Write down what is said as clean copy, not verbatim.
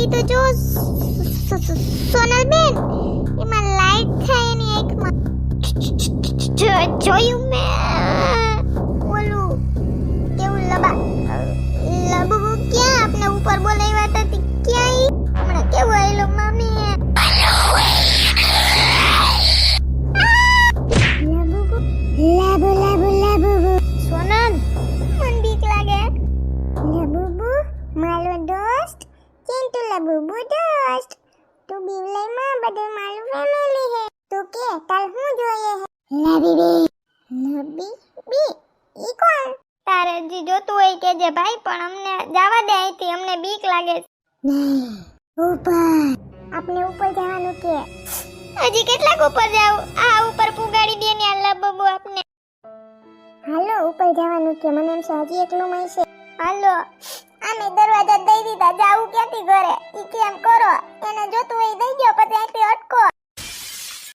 ઈ તો જો સોનલ બેન એમાં લાઈટ થાય એની આંખમાં જોયું મેં ઓલું કેવું લબુ ક્યાં આપને ઉપર બોલાવ્યા હતા તે ક્યાં ઈ હમણાં કેવું આયલો મમ્મી લાબુ સોનલ મન બીક લાગે લાબુ મારો દોસ્ત ચિંટુ લાબુ દોસ્ત તું બીવલે માં બધે મારું ફેમિલી હે તું કે તાર હું જોઈએ હે લબી બી ઈ કોણ તારે જી જોતું હોય કે જે ભાઈ પણ અમને જવા દે અહીંથી અમને બીક લાગે નહીં ઉપર આપણે ઉપર જવાનું કે હજી કેટલાક ઉપર જાવ આ ઉપર પુગાડી દે ને આ લબબુ આપને હાલો ઉપર જવાનું કે મને એમ છે હજી એકલું મય છે હાલો આમે દરવાજા દઈ દીધા જાવું ક્યાંથી ઘરે ઈ કેમ કરો એને જોતું હોય દઈ ગયો પછી